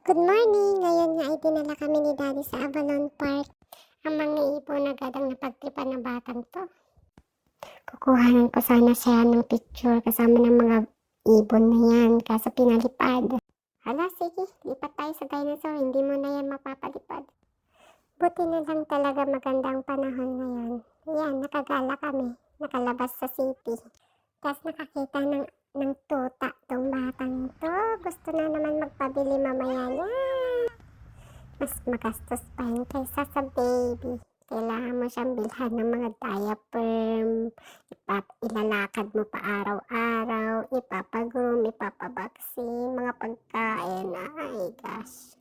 Good morning! Ngayon nga ay dinala kami ni Daddy sa Avalon Park. Ang mga ibon agad ang napagtripan ng batang to. Kukuhanan ko sana siya ng picture kasama ng mga ibon na yan, kaso pinalipad. Hala, sige, lipat tayo sa dinosaur, hindi mo na yan mapapalipad. Buti na lang talaga magandang panahon ngayon. Yan, nakagala kami, nakalabas sa city. Tapos nakakita ng tuta tong batang to. Gusto na naman magpabili mamaya niya. Mas magastos pa yun kaysa sa baby. Kailangan mo siyang bilhan ng mga diaper, ilalakad mo pa araw-araw, ipapagroom, ipapabaksin, mga pagkain. Ay gosh.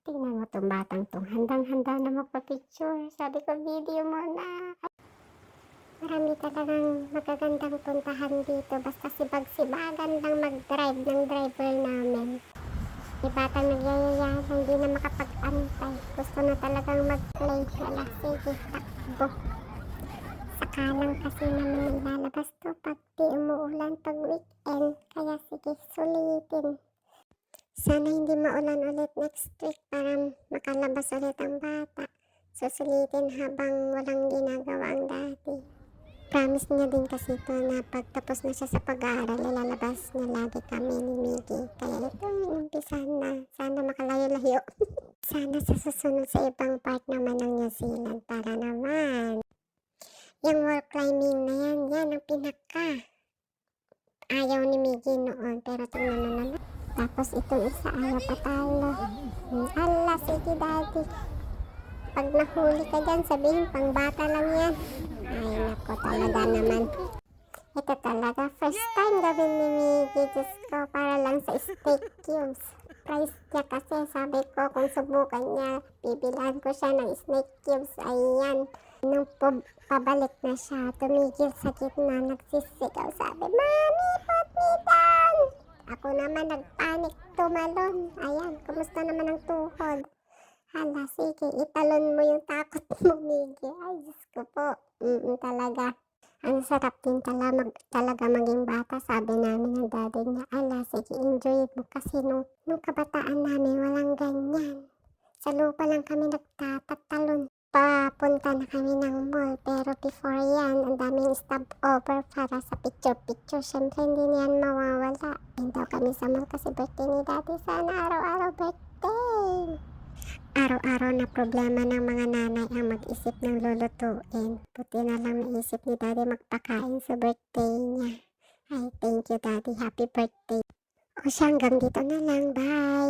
Tingnan mo tong batang tong, handang-handa na magpa-picture. Sabi ko, video mo na. Marami talagang magagandang puntahan dito. Basta sibag-sibagan lang mag-drive ng driver namin. May batang nagyayaya, hindi na makapag-antay. Gusto na talagang mag-play. Wala, sige, takbo. Saka lang kasi naman ilalabas to pag di umuulan pag weekend. Kaya sige, sulitin. Sana hindi maulan ulit next week para makalabas ulit ang bata. Susulitin habang walang ginagawa ang dati. Promise niya din kasi ito na pagtapos na siya sa pag-aaral, lalabas niya lagi kami ni Miggy. Kaya ito yung umpisa na. Sana makalayo-layo. Sana sa susunod sa ibang part naman ng New Zealand para naman. Yung wall climbing na yan ang pinaka. Ayaw ni Miggy noon, pero tingnan mo naman. Tapos itong isa ayaw patalo. Ala, sige daddy. Pag nahuli ka dyan, sabihin pang bata lang yan. Ay nako, talaga naman. Ito talaga, first time gawin ni Miggy. Diyos ko, para lang sa steak cubes. Price niya kasi, sabi ko kung subukan niya, bibilhan ko siya ng snake cubes. Ayan. Nung pabalik na siya, tumigil sa gitna, nagsisigaw. Sabi, Mami, put me down! Ako naman nagpanik, tumalon. Ayan, kumusta naman ang tuhod? Hala, sige, italon mo yung takot mo, Miggy. Ay, Diyos ko po. Talaga. Ang sarap din talaga maging bata, sabi namin ng daddy niya. Ala, sige, enjoy mo kasi nung kabataan namin, walang ganyan. Sa lupa lang kami nagtatatalon. Papunta na kami ng mall, pero before yan, ang daming stopover para sa picture-picture. Siyempre, hindi niyan mawawala. Hintaw kami sa mall kasi birthday ni daddy. Sana araw-araw birthday. Araw-araw na problema ng mga nanay ang mag-isip ng lulutuin. Buti na lang naisip ni daddy magpakain sa birthday niya. Ay, thank you daddy. Happy birthday. O siya, hanggang dito na lang. Bye!